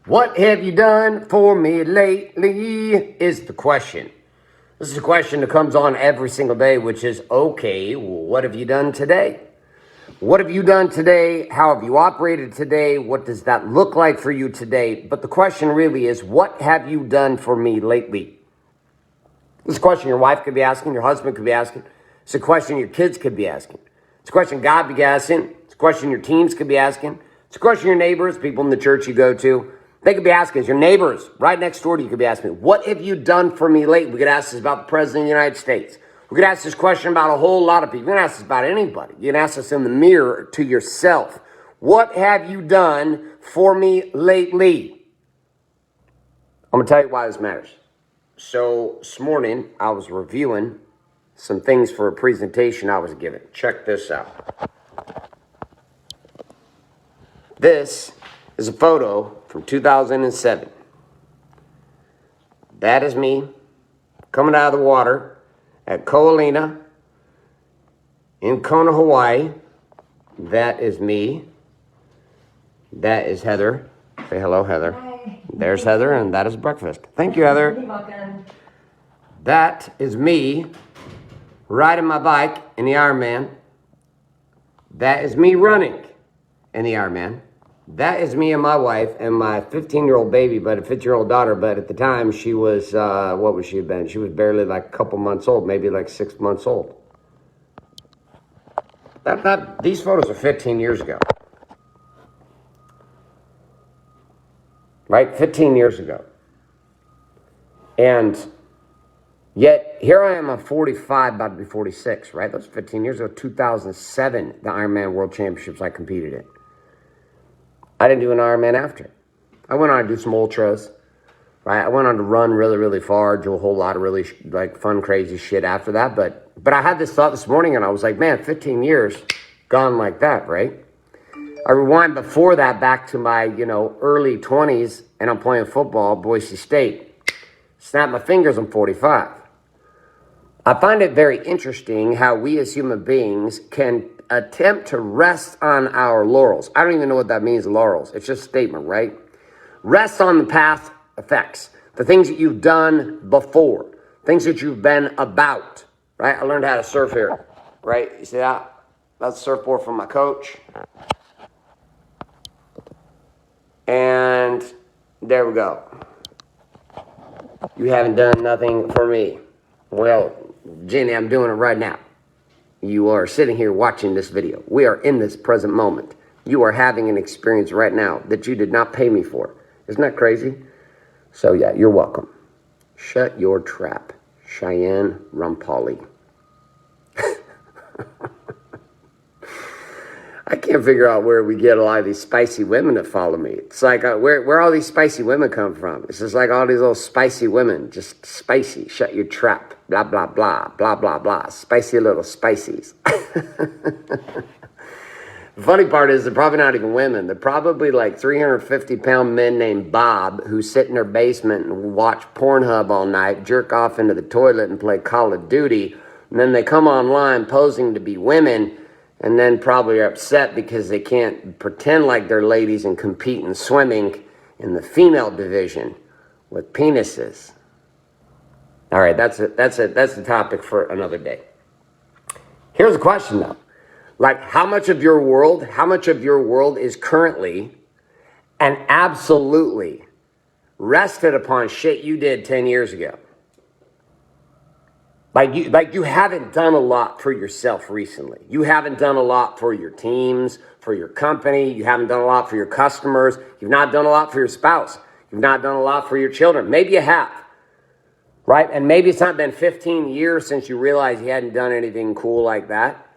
What have you done for me lately is the question. This is a question that comes on every single day, which is, okay, well, what have you done today? What have you done today? How have you operated today? What does that look like for you today? But the question really is, what have you done for me lately? This is a question your wife could be asking, your husband could be asking. It's a question your kids could be asking. It's a question God could be asking. It's a question your teams could be asking. It's a question your neighbors, people in the church you go to, they could be asking. Your neighbors right next door to you could be asking, what have you done for me lately? We could ask this about the President of the United States. We could ask this question about a whole lot of people. You can ask this about anybody. You can ask this in the mirror to yourself. What have you done for me lately? I'm going to tell you why this matters. So this morning, I was reviewing some things for a presentation I was giving. Check this out. This is a photo from 2007. That is me coming out of the water at Ko'olina in Kona, Hawaii. That is me. That is Heather. Say hello, Heather. Hi. There's Heather, and that is breakfast. Thank you, Heather. You're welcome. That is me riding my bike in the Ironman. That is me running in the Ironman. That is me and my wife and my 15-year-old baby, but a 15-year-old daughter. But at the time, she was, what would she have been? She was barely like a couple months old, maybe like 6 months old. These photos are 15 years ago. Right? 15 years ago. And yet, here I am, I'm 45, about to be 46, right? That was 15 years ago, 2007, the Ironman World Championships I competed in. I didn't do an Ironman after. I went on to do some ultras, right? I went on to run really, really far, do a whole lot of really like fun, crazy shit after that. But I had this thought this morning, and I was like, man, 15 years gone like that, right? I rewind before that back to my, early 20s, and I'm playing football at Boise State. Snap my fingers, I'm 45. I find it very interesting how we as human beings can attempt to rest on our laurels. I don't even know what that means, laurels. It's just a statement, right? Rest on the past effects, the things that you've done before, things that you've been about, right? I learned how to surf here, right? You see that? That's a surfboard from my coach. And there we go. You haven't done nothing for me. Well, Jenny, I'm doing it right now. You are sitting here watching this video. We are in this present moment. You are having an experience right now that you did not pay me for. Isn't that crazy? So yeah, you're welcome. Shut your trap. Cheyenne Rumpali. I can't figure out where we get a lot of these spicy women that follow me. It's like, where all these spicy women come from? It's just like all these little spicy women, just spicy. Shut your trap. Blah, blah, blah, blah, blah, blah. Spicy little spicies. The funny part is they're probably not even women. They're probably like 350-pound men named Bob who sit in their basement and watch Pornhub all night, jerk off into the toilet and play Call of Duty. And then they come online posing to be women, and then probably are upset because they can't pretend like they're ladies and compete in swimming in the female division with penises. All right, that's the topic for another day. Here's a question though. Like, how much of your world is currently and absolutely rested upon shit you did 10 years ago? Like you haven't done a lot for yourself recently. You haven't done a lot for your teams, for your company. You haven't done a lot for your customers. You've not done a lot for your spouse. You've not done a lot for your children. Maybe you have, right? And maybe it's not been 15 years since you realized you hadn't done anything cool like that,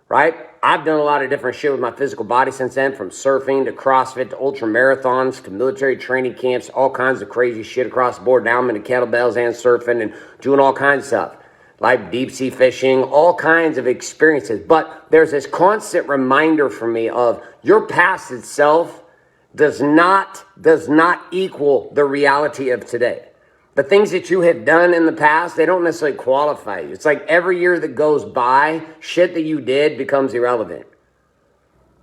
right? I've done a lot of different shit with my physical body since then, from surfing to CrossFit to ultra marathons to military training camps, all kinds of crazy shit across the board. Now I'm into kettlebells and surfing and doing all kinds of stuff, like deep sea fishing, all kinds of experiences. But there's this constant reminder for me of your past itself does not equal the reality of today. The things that you have done in the past, they don't necessarily qualify you. It's like every year that goes by, shit that you did becomes irrelevant.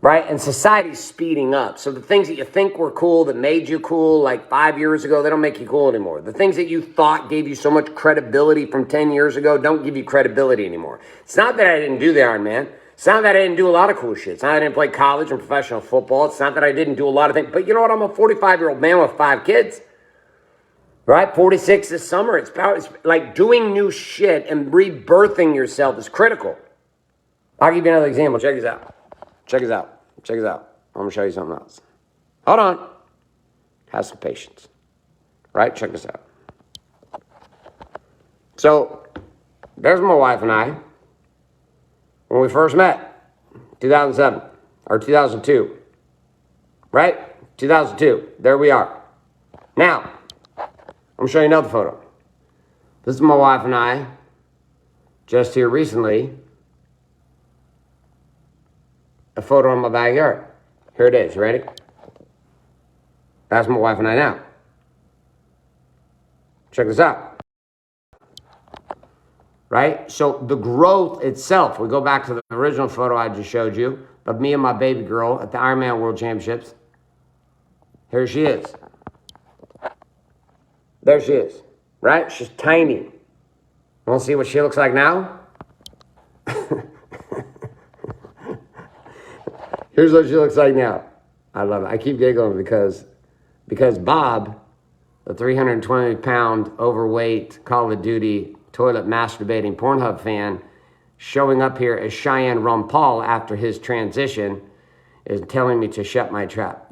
right? And society's speeding up. So the things that you think were cool, that made you cool like 5 years ago, they don't make you cool anymore. The things that you thought gave you so much credibility from 10 years ago don't give you credibility anymore. It's not that I didn't do the Iron Man. It's not that I didn't do a lot of cool shit. It's not that I didn't play college and professional football. It's not that I didn't do a lot of things. But you know what? I'm a 45-year-old man with 5 kids. Right? 46 this summer. It's like doing new shit and rebirthing yourself is critical. I'll give you another example. Check this out. Check this out. Check this out. I'm going to show you something else. Hold on. Have some patience. Right? Check this out. So, there's my wife and I when we first met, 2007 or 2002. Right? 2002. There we are. Now, I'm going to show you another photo. This is my wife and I just here recently. A photo in my backyard. Here it is. You ready? That's my wife and I now. Check this out. Right? So the growth itself, we go back to the original photo I just showed you of me and my baby girl at the Ironman World Championships. Here she is. There she is. Right? She's tiny. Want to see what she looks like now? Here's what she looks like now. I love it. I keep giggling because Bob, the 320-pound overweight Call of Duty toilet masturbating Pornhub fan, showing up here as Cheyenne Rumpal after his transition, is telling me to shut my trap.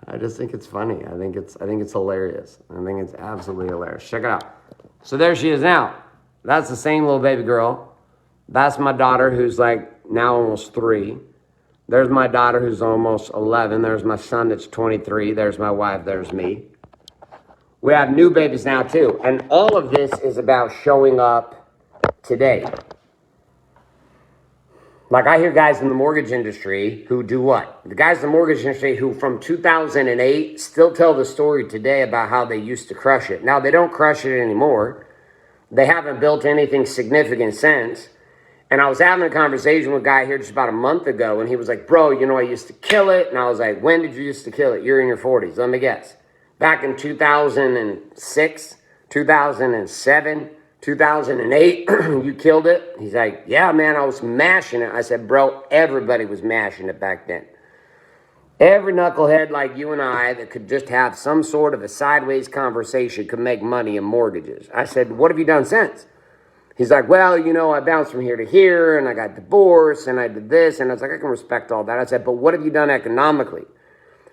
I just think it's funny. I think it's hilarious. I think it's absolutely hilarious. Check it out. So there she is now. That's the same little baby girl. That's my daughter who's like now almost 3. There's my daughter who's almost 11. There's my son that's 23. There's my wife. There's me. We have new babies now too. And all of this is about showing up today. Like I hear guys in the mortgage industry who do what? The guys in the mortgage industry who from 2008 still tell the story today about how they used to crush it. Now they don't crush it anymore. They haven't built anything significant since. And I was having a conversation with a guy here just about a month ago, and he was like, bro, you know, I used to kill it. And I was like, when did you used to kill it? You're in your 40s. Let me guess. Back in 2006, 2007, 2008, you killed it? He's like, yeah, man, I was mashing it. I said, bro, everybody was mashing it back then. Every knucklehead like you and I that could just have some sort of a sideways conversation could make money in mortgages. I said, what have you done since? He's like, well, you know, I bounced from here to here, and I got divorced, and I did this. And I was like, I can respect all that. I said, but what have you done economically?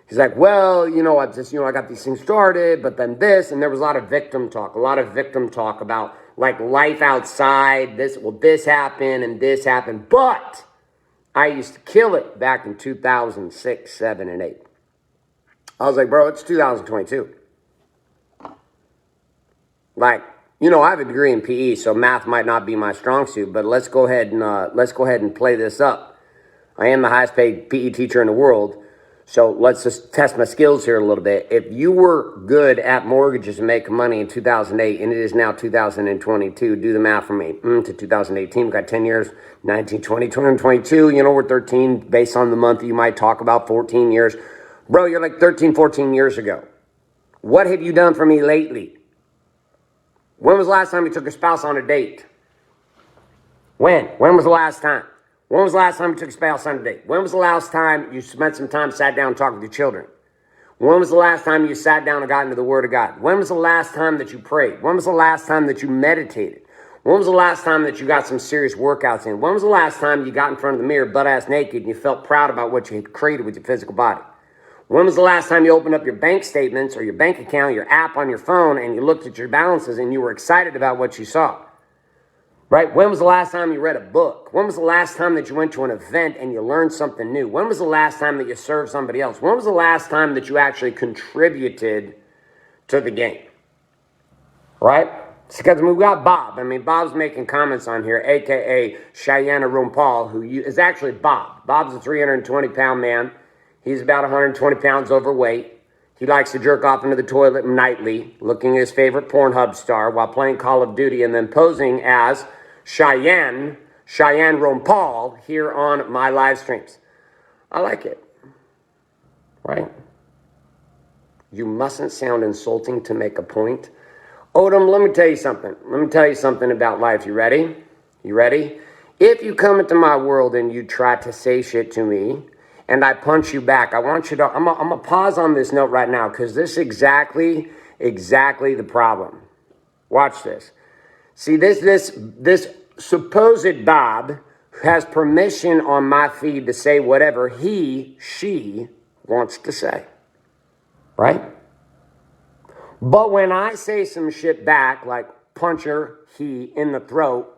He's like, well, you know, I got these things started, but then this. And there was a lot of victim talk about like life outside. This happened and this happened. But I used to kill it back in 2006, 7, and 8. I was like, bro, it's 2022. Like, you know, I have a degree in PE, so math might not be my strong suit, but let's go ahead and play this up. I am the highest paid PE teacher in the world, so let's just test my skills here a little bit. If you were good at mortgages and making money in 2008, and it is now 2022, do the math for me. To 2018, we've got 10 years, 19, 20, 22, you know, we're 13. Based on the month, you might talk about 14 years. Bro, you're like 13, 14 years ago. What have you done for me lately? When was the last time you took your spouse on a date? When? When was the last time? When was the last time you took your spouse on a date? When was the last time you spent some time, sat down and talked with your children? When was the last time you sat down and got into the Word of God? When was the last time that you prayed? When was the last time that you meditated? When was the last time that you got some serious workouts in? When was the last time you got in front of the mirror butt-ass naked and you felt proud about what you had created with your physical body? When was the last time you opened up your bank statements or your bank account, your app on your phone, and you looked at your balances and you were excited about what you saw? Right? When was the last time you read a book? When was the last time that you went to an event and you learned something new? When was the last time that you served somebody else? When was the last time that you actually contributed to the game? Right? It's because we got Bob. I mean, Bob's making comments on here, a.k.a. Cheyenne Rumpal, who is actually Bob. Bob's a 320-pound man. He's about 120 pounds overweight. He likes to jerk off into the toilet nightly, looking at his favorite Pornhub star while playing Call of Duty and then posing as Cheyenne Cheyenne Rome Paul here on my live streams. I like it, right? You mustn't sound insulting to make a point. Odom, let me tell you something. Let me tell you something about life. You ready? You ready? If you come into my world and you try to say shit to me and I punch you back, I want you to, I'm going to pause on this note right now because this is exactly the problem. Watch this. See, this supposed Bob has permission on my feed to say whatever she wants to say. Right? But when I say some shit back, like punch her, he in the throat,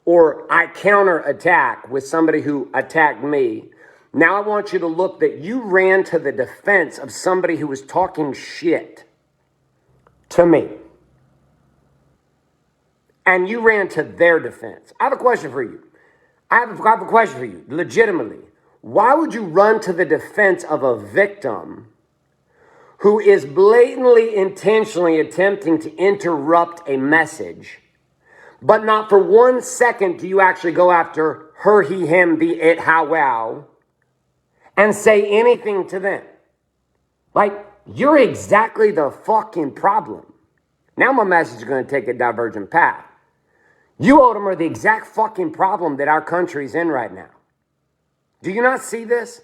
or I counterattack with somebody who attacked me, now I want you to look that you ran to the defense of somebody who was talking shit to me. And you ran to their defense. I have a question for you. I have a question for you, legitimately. Why would you run to the defense of a victim who is blatantly, intentionally attempting to interrupt a message, but not for 1 second do you actually go after her, he, him, the, it, how, wow, and say anything to them? Like, you're exactly the fucking problem. Now my message is going to take a divergent path. You, Odom, are the exact fucking problem that our country's in right now. Do you not see this?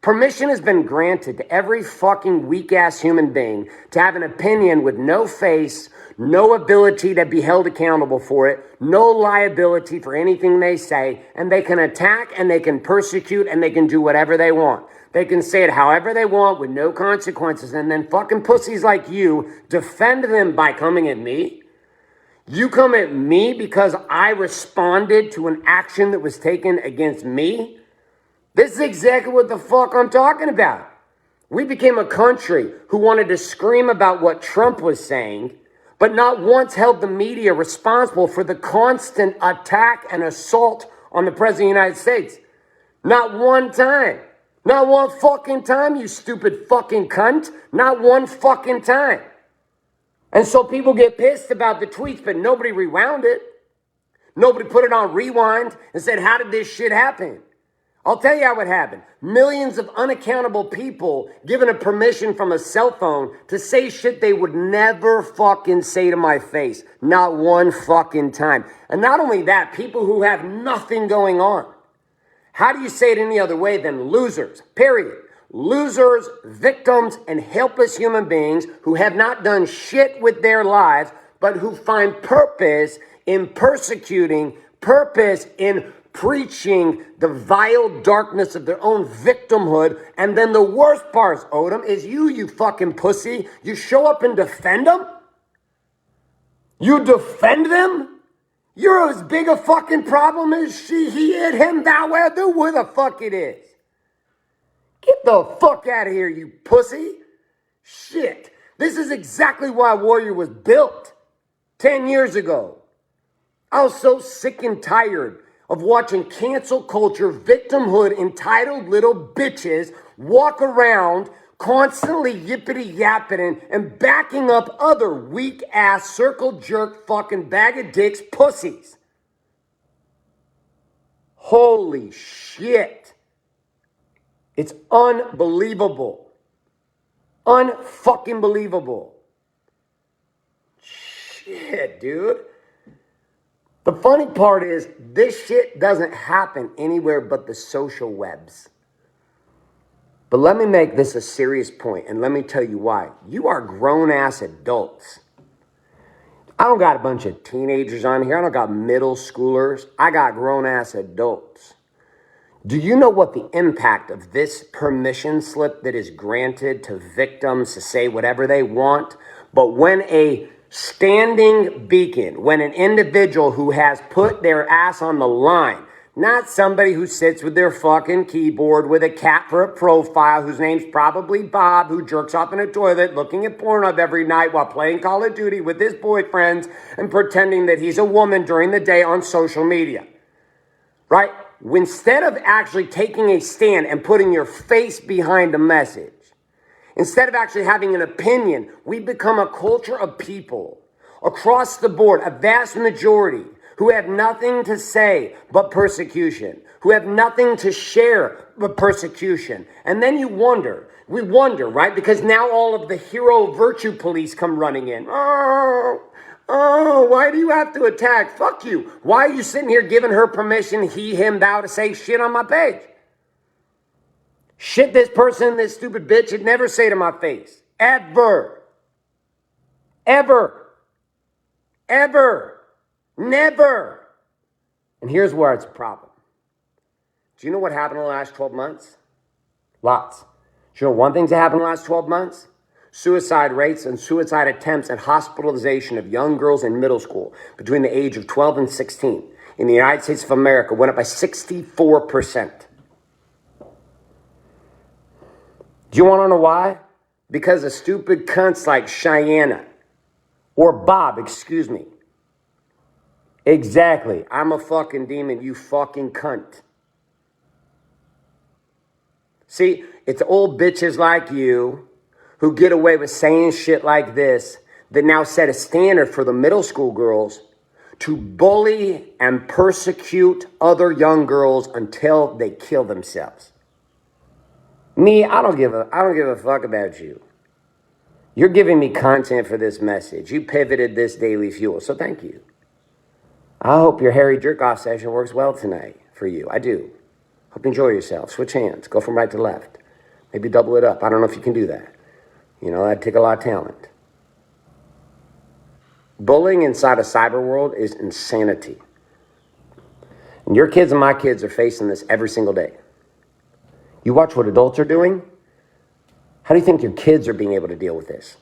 Permission has been granted to every fucking weak-ass human being to have an opinion with no face, no ability to be held accountable for it, no liability for anything they say, and they can attack and they can persecute and they can do whatever they want. They can say it however they want with no consequences, and then fucking pussies like you defend them by coming at me. You come at me because I responded to an action that was taken against me? This is exactly what the fuck I'm talking about. We became a country who wanted to scream about what Trump was saying, but not once held the media responsible for the constant attack and assault on the President of the United States. Not one time. Not one fucking time, you stupid fucking cunt. Not one fucking time. And so people get pissed about the tweets, but nobody rewound it. Nobody put it on rewind and said, how did this shit happen? I'll tell you how it happened. Millions of unaccountable people given a permission from a cell phone to say shit they would never fucking say to my face. Not one fucking time. And not only that, people who have nothing going on. How do you say it any other way than losers? Period. Losers, victims, and helpless human beings who have not done shit with their lives, but who find purpose in persecuting, purpose in preaching the vile darkness of their own victimhood. And then the worst part, Odom, is you fucking pussy. You show up and defend them? You defend them? You're as big a fucking problem as she, he, it, him, thou, where, where the fuck it is. Get the fuck out of here, you pussy. Shit. This is exactly why Warrior was built 10 years ago. I was so sick and tired of watching cancel culture, victimhood, entitled little bitches walk around constantly yippity-yapping and backing up other weak-ass, circle-jerk, fucking bag of dicks pussies. Holy shit. It's unbelievable. Unfucking believable. Shit, dude. The funny part is this shit doesn't happen anywhere but the social webs. But let me make this a serious point, and let me tell you why. You are grown-ass adults. I don't got a bunch of teenagers on here. I don't got middle schoolers. I got grown-ass adults. Do you know what the impact of this permission slip that is granted to victims to say whatever they want? But when a standing beacon, when an individual who has put their ass on the line, not somebody who sits with their fucking keyboard with a cat for a profile, whose name's probably Bob, who jerks off in a toilet looking at Pornhub every night while playing Call of Duty with his boyfriends and pretending that he's a woman during the day on social media, right? Instead of actually taking a stand and putting your face behind a message, instead of actually having an opinion, we become a culture of people across the board, a vast majority, who have nothing to say but persecution, who have nothing to share but persecution. And then we wonder, right? Because now all of the hero virtue police come running in. Oh, why do you have to attack? Fuck you. Why are you sitting here giving her permission, he, him, thou, to say shit on my page? Shit this person, this stupid bitch, should never say to my face. Ever. Ever. Ever. Never. And here's where it's a problem. Do you know what happened in the last 12 months? Lots. Do you know one thing's happened in the last 12 months? Suicide rates and suicide attempts and hospitalization of young girls in middle school between the age of 12 and 16 in the United States of America went up by 64%. Do you want to know why? Because of stupid cunts like Cheyenne or Bob, excuse me. Exactly. I'm a fucking demon, you fucking cunt. See, it's old bitches like you who get away with saying shit like this that now set a standard for the middle school girls to bully and persecute other young girls until they kill themselves. Me, I don't give a fuck about you. You're giving me content for this message. You pivoted this daily fuel, so thank you. I hope your hairy jerk-off session works well tonight for you. I do. Hope you enjoy yourself. Switch hands. Go from right to left. Maybe double it up. I don't know if you can do that. You know, that'd take a lot of talent. Bullying inside a cyber world is insanity. And your kids and my kids are facing this every single day. You watch what adults are doing. How do you think your kids are being able to deal with this?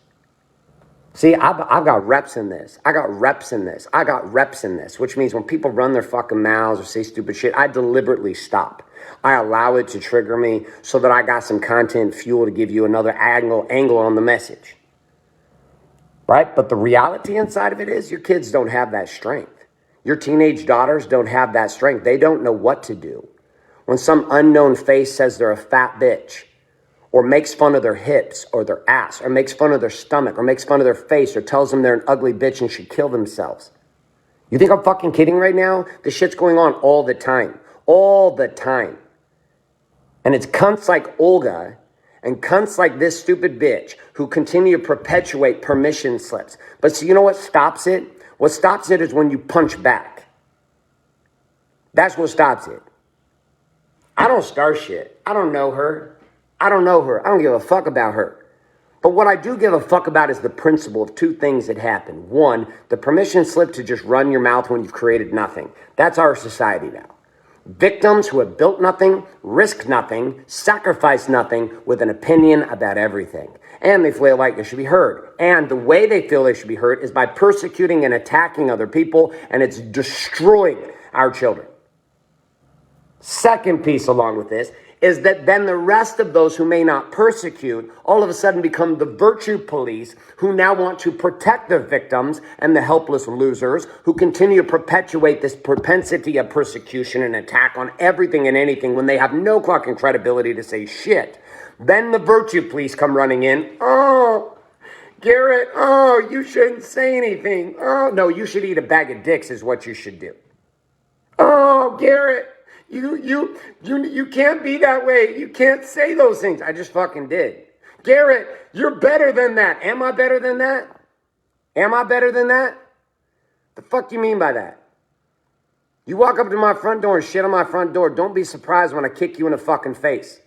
See, I've got reps in this. I got reps in this. I got reps in this, which means when people run their fucking mouths or say stupid shit, I deliberately stop. I allow it to trigger me so that I got some content fuel to give you another angle on the message. Right? But the reality inside of it is your kids don't have that strength. Your teenage daughters don't have that strength. They don't know what to do. When some unknown face says they're a fat bitch, or makes fun of their hips or their ass, or makes fun of their stomach, or makes fun of their face, or tells them they're an ugly bitch and should kill themselves. You think I'm fucking kidding right now? This shit's going on all the time. All the time. And it's cunts like Olga and cunts like this stupid bitch who continue to perpetuate permission slips. But so you know what stops it? What stops it is when you punch back. That's what stops it. I don't start shit. I don't know her. I don't know her. I don't give a fuck about her. But what I do give a fuck about is the principle of two things that happen. One, the permission slip to just run your mouth when you've created nothing. That's our society now. Victims who have built nothing, risked nothing, sacrificed nothing with an opinion about everything. And they feel like they should be heard. And the way they feel they should be heard is by persecuting and attacking other people, and it's destroying our children. Second piece along with this is that then the rest of those who may not persecute all of a sudden become the virtue police who now want to protect the victims and the helpless losers who continue to perpetuate this propensity of persecution and attack on everything and anything when they have no fucking credibility to say shit. Then the virtue police come running in. Oh, Garrett, oh, you shouldn't say anything. Oh, no, you should eat a bag of dicks is what you should do. Oh, Garrett. You can't be that way. You can't say those things. I just fucking did. Garrett, you're better than that. Am I better than that? Am I better than that? The fuck do you mean by that? You walk up to my front door and shit on my front door. Don't be surprised when I kick you in the fucking face.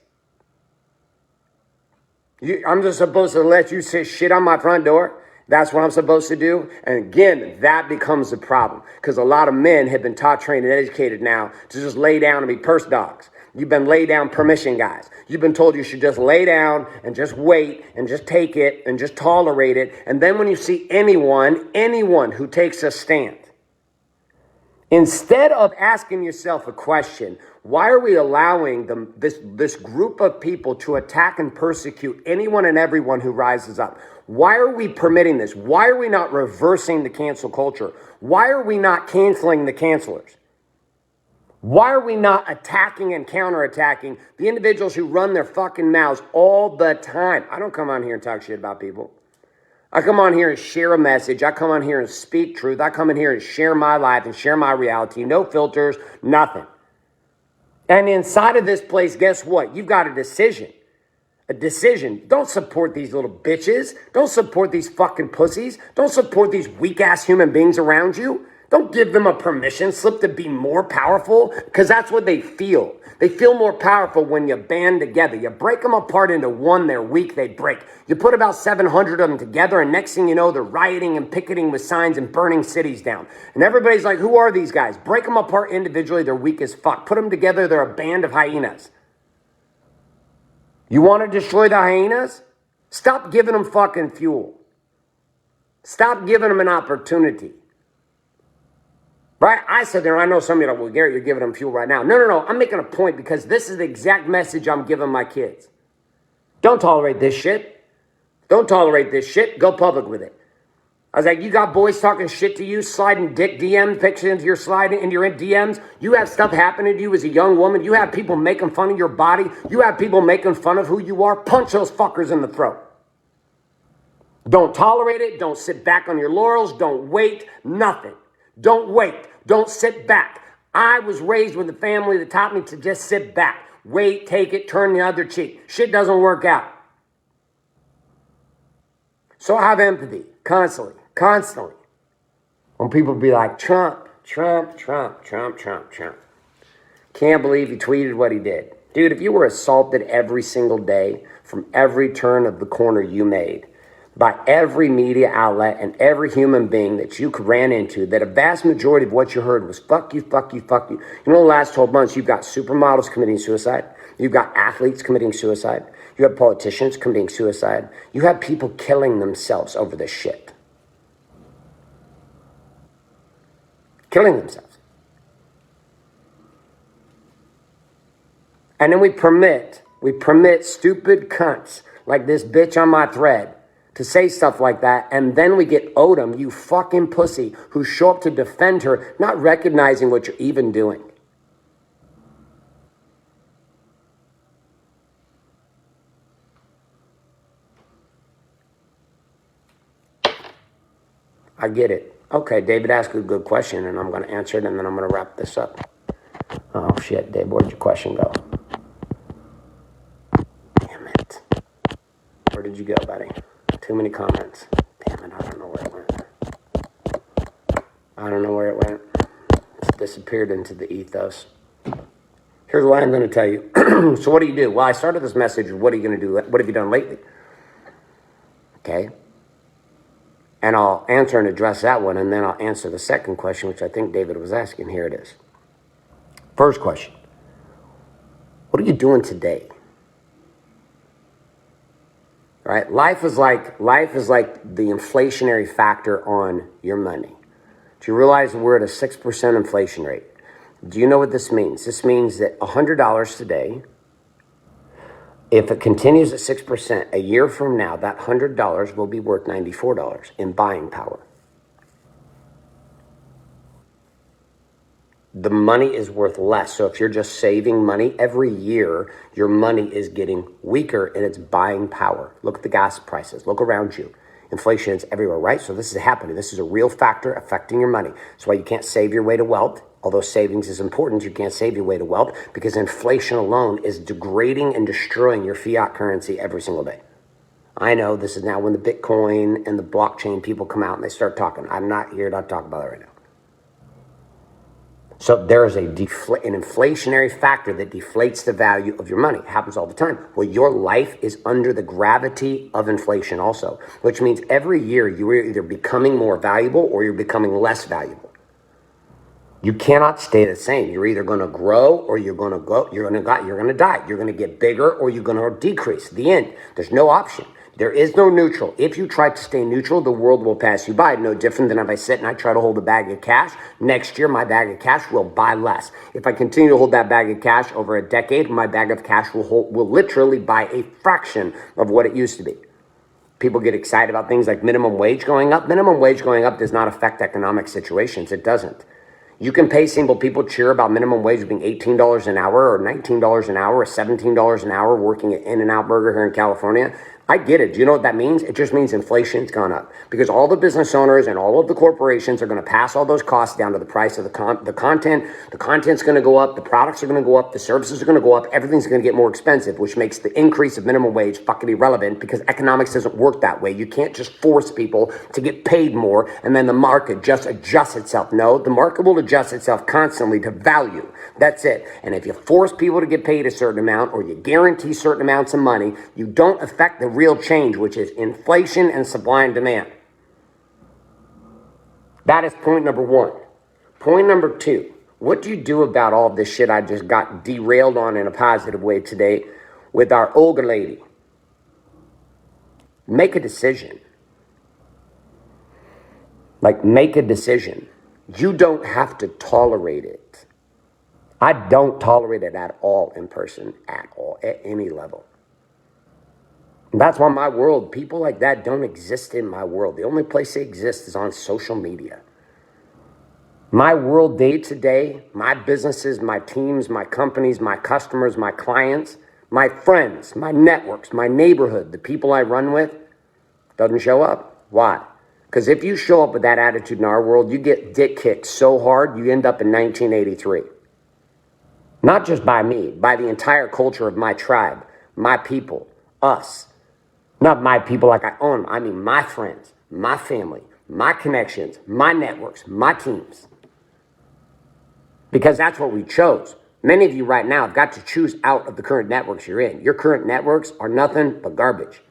I'm just supposed to let you say shit on my front door? That's what I'm supposed to do? And again, that becomes a problem because a lot of men have been taught, trained, and educated now to just lay down and be purse dogs. You've been laid down permission guys. You've been told you should just lay down and just wait and just take it and just tolerate it. And then when you see anyone who takes a stand, instead of asking yourself a question, why are we allowing this group of people to attack and persecute anyone and everyone who rises up? Why are we permitting this? Why are we not reversing the cancel culture? Why are we not canceling the cancelers? Why are we not attacking and counterattacking the individuals who run their fucking mouths all the time? I don't come on here and talk shit about people. I come on here and share a message. I come on here and speak truth. I come in here and share my life and share my reality. No filters, nothing. And inside of this place, guess what? You've got a decision. A decision. Don't support these little bitches. Don't support these fucking pussies. Don't support these weak-ass human beings around you. Don't give them a permission slip to be more powerful, because that's what they feel. They feel more powerful when you band together. You break them apart into one, they're weak, they break. You put about 700 of them together, and next thing you know, they're rioting and picketing with signs and burning cities down. And everybody's like, who are these guys? Break them apart individually, they're weak as fuck. Put them together, they're a band of hyenas. You want to destroy the hyenas? Stop giving them fucking fuel. Stop giving them an opportunity. Right? I said there, I know some of you are like, well, Garrett, you're giving them fuel right now. No. I'm making a point because this is the exact message I'm giving my kids. Don't tolerate this shit. Don't tolerate this shit. Go public with it. I was like, you got boys talking shit to you, sliding dick DM pictures into your DMs. You have stuff happening to you as a young woman. You have people making fun of your body. You have people making fun of who you are. Punch those fuckers in the throat. Don't tolerate it. Don't sit back on your laurels. Don't wait. Nothing. Don't wait. Don't sit back. I was raised with a family that taught me to just sit back. Wait, take it, turn the other cheek. Shit doesn't work out. So I have empathy constantly. When people be like, Trump. Can't believe he tweeted what he did. Dude, if you were assaulted every single day from every turn of the corner you made, by every media outlet and every human being that you ran into, that a vast majority of what you heard was fuck you, fuck you, fuck you. You know, the last 12 months, you've got supermodels committing suicide. You've got athletes committing suicide. You have politicians committing suicide. You have people killing themselves over this shit. Killing themselves. And then we permit stupid cunts like this bitch on my thread to say stuff like that, and then we get Odom, you fucking pussy, who show up to defend her, not recognizing what you're even doing. I get it. Okay, David asked a good question, and I'm going to answer it, and then I'm going to wrap this up. Oh, shit, Dave, where'd your question go? Damn it. Where did you go, buddy? Too many comments. Damn it, I don't know where it went. It's disappeared into the ethos. Here's what I'm going to tell you. So what do you do? Well, I started this message with what are you going to do? What have you done lately? Okay. And I'll answer and address that one, and then I'll answer the second question, which I think David was asking. Here it is. First question. What are you doing today? Right? Life is like the inflationary factor on your money. Do you realize we're at a 6% inflation rate? Do you know what this means? This means that $100 today, if it continues at 6%, a year from now, that $100 will be worth $94 in buying power. The money is worth less. So if you're just saving money, every year, your money is getting weaker in its buying power. Look at the gas prices. Look around you. Inflation is everywhere, right? So this is happening. This is a real factor affecting your money. That's why you can't save your way to wealth. Although savings is important, you can't save your way to wealth because inflation alone is degrading and destroying your fiat currency every single day. I know this is now when the Bitcoin and the blockchain people come out and they start talking. I'm not here to talk about it right now. So there is an inflationary factor that deflates the value of your money. It happens all the time. Well, your life is under the gravity of inflation also, which means every year you are either becoming more valuable or you're becoming less valuable. You cannot stay the same. You're either going to grow or you're going to die. You're going to get bigger or you're going to decrease. The end. There's no option. There is no neutral. If you try to stay neutral, the world will pass you by. No different than if I sit and I try to hold a bag of cash. Next year, my bag of cash will buy less. If I continue to hold that bag of cash over a decade, my bag of cash will literally buy a fraction of what it used to be. People get excited about things like minimum wage going up. Minimum wage going up does not affect economic situations. It doesn't. You can pay single people cheer about minimum wage being $18 an hour or $19 an hour or $17 an hour working at In-N-Out Burger here in California. I get it. Do you know what that means? It just means inflation's gone up because all the business owners and all of the corporations are going to pass all those costs down to the price of the content. The content's going to go up. The products are going to go up. The services are going to go up. Everything's going to get more expensive, which makes the increase of minimum wage fucking irrelevant because economics doesn't work that way. You can't just force people to get paid more and then the market just adjusts itself. No, the market will adjust itself constantly to value. That's it. And if you force people to get paid a certain amount or you guarantee certain amounts of money, you don't affect the real change, which is inflation and supply and demand. That is point number one. Point number two, what do you do about all this shit I just got derailed on in a positive way today with our Olga lady? Make a decision. Like, make a decision. You don't have to tolerate it. I don't tolerate it at all in person, at all, at any level. That's why my world, people like that don't exist in my world. The only place they exist is on social media. My world day to day, my businesses, my teams, my companies, my customers, my clients, my friends, my networks, my neighborhood, the people I run with, doesn't show up. Why? Because if you show up with that attitude in our world, you get dick kicked so hard, you end up in 1983. Not just by me, by the entire culture of my tribe, my people, us. Not my people like I own them. I mean my friends, my family, my connections, my networks, my teams. Because that's what we chose. Many of you right now have got to choose out of the current networks you're in. Your current networks are nothing but garbage.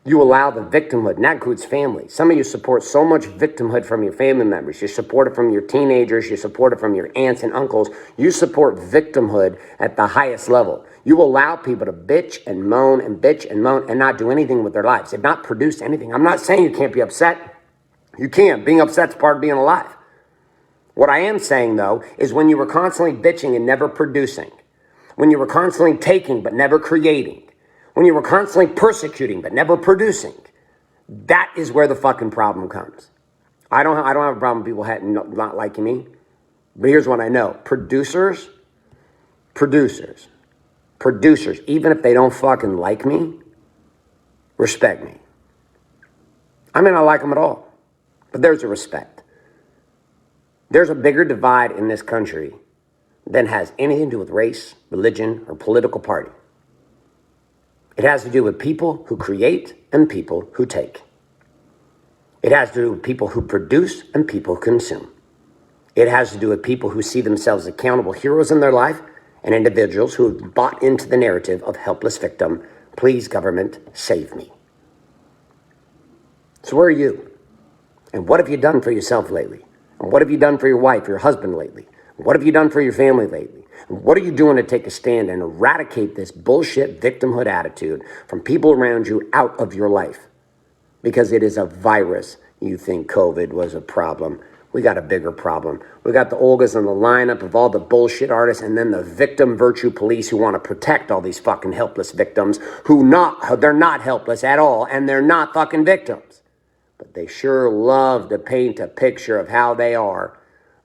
You allow the victimhood, and that includes family. Some of you support so much victimhood from your family members. You support it from your teenagers. You support it from your aunts and uncles. You support victimhood at the highest level. You allow people to bitch and moan and not do anything with their lives. They've not produced anything. I'm not saying you can't be upset. You can. Being upset is part of being alive. What I am saying, though, is when you were constantly bitching and never producing, when you were constantly taking but never creating, when you were constantly persecuting but never producing, that is where the fucking problem comes. I don't have a problem with people not liking me, but here's what I know. Producers, even if they don't fucking like me, respect me. I may not like them at all, but there's a respect. There's a bigger divide in this country than has anything to do with race, religion, or political party. It has to do with people who create and people who take. It has to do with people who produce and people who consume. It has to do with people who see themselves as accountable heroes in their life and individuals who have bought into the narrative of helpless victim. Please, government, save me. So where are you? And what have you done for yourself lately? And what have you done for your wife, your husband lately? What have you done for your family lately? And what are you doing to take a stand and eradicate this bullshit victimhood attitude from people around you out of your life? Because it is a virus. You think COVID was a problem. We got a bigger problem. We got the Olgas in the lineup of all the bullshit artists and then the victim virtue police who want to protect all these fucking helpless victims they're not helpless at all and they're not fucking victims. But they sure love to paint a picture of how they are.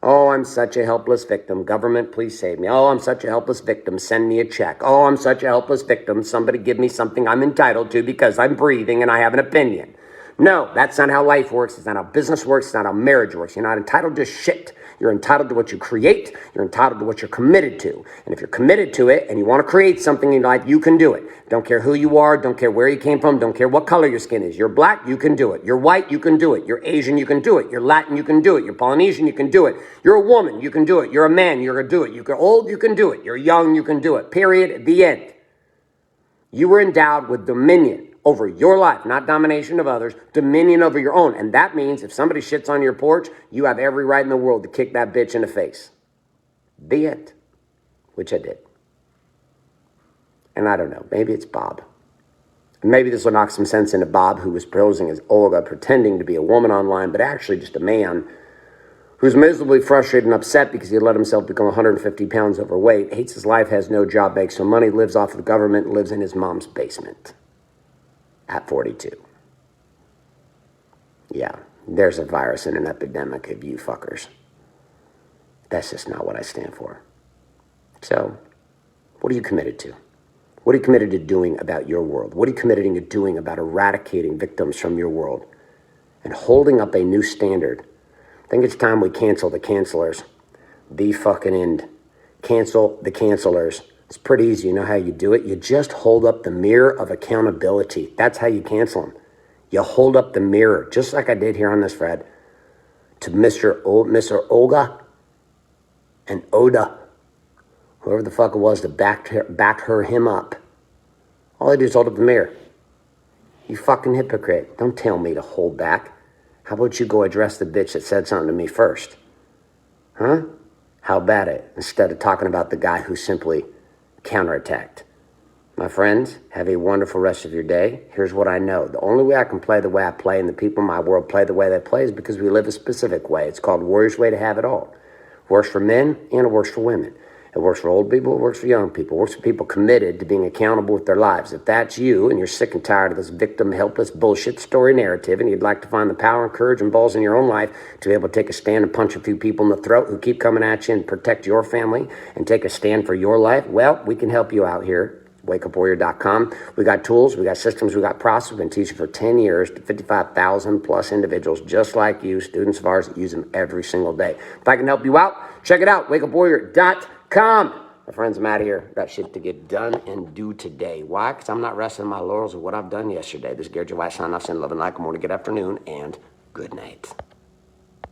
Oh, I'm such a helpless victim. Government, please save me. Oh, I'm such a helpless victim. Send me a check. Oh, I'm such a helpless victim. Somebody give me something I'm entitled to because I'm breathing and I have an opinion. No, that's not how life works. It's not how business works. It's not how marriage works. You're not entitled to shit. You're entitled to what you create. You're entitled to what you're committed to. And if you're committed to it and you want to create something in your life, you can do it. Don't care who you are. Don't care where you came from. Don't care what color your skin is. You're black, you can do it. You're white, you can do it. You're Asian, you can do it. You're Latin, you can do it. You're Polynesian, you can do it. You're a woman, you can do it. You're a man, you're going to do it. You're old, you can do it. You're young, you can do it. Period. The end. You were endowed with dominion over your life, not domination of others, dominion over your own. And that means if somebody shits on your porch, you have every right in the world to kick that bitch in the face. Be it. Which I did. And I don't know, maybe it's Bob. Maybe this will knock some sense into Bob, who was posing as Olga, pretending to be a woman online, but actually just a man who's miserably frustrated and upset because he let himself become 150 pounds overweight, hates his life, has no job, makes no money, lives off of the government, and lives in his mom's basement. At 42. Yeah, there's a virus and an epidemic of you fuckers. That's just not what I stand for. So, what are you committed to? What are you committed to doing about your world? What are you committed to doing about eradicating victims from your world and holding up a new standard? I think it's time we cancel the cancelers. The fucking end. Cancel the cancelers. It's pretty easy. You know how you do it? You just hold up the mirror of accountability. That's how you cancel them. You hold up the mirror, just like I did here on this thread, to Mr. Olga and Oda, whoever the fuck it was that backed him up. All I do is hold up the mirror. You fucking hypocrite. Don't tell me to hold back. How about you go address the bitch that said something to me first? Huh? How about it? Instead of talking about the guy who simply counterattacked. My friends, have a wonderful rest of your day. Here's what I know. The only way I can play the way I play and the people in my world play the way they play is because we live a specific way. It's called Warrior's Way to have it all. It works for men and it works for women. It works for old people, it works for young people. It works for people committed to being accountable with their lives. If that's you and you're sick and tired of this victim, helpless bullshit story narrative and you'd like to find the power and courage and balls in your own life to be able to take a stand and punch a few people in the throat who keep coming at you and protect your family and take a stand for your life, well, we can help you out here. WakeUpWarrior.com. We got tools, we got systems, we got process. We've been teaching for 10 years to 55,000 plus individuals just like you, students of ours that use them every single day. If I can help you out, check it out, WakeUpWarrior.com. My friends, I'm out of here. Got shit to get done and do today. Why? Because I'm not resting on my laurels of what I've done yesterday. This is Garrett J. signing off, saying love and like. Good morning, good afternoon, and good night.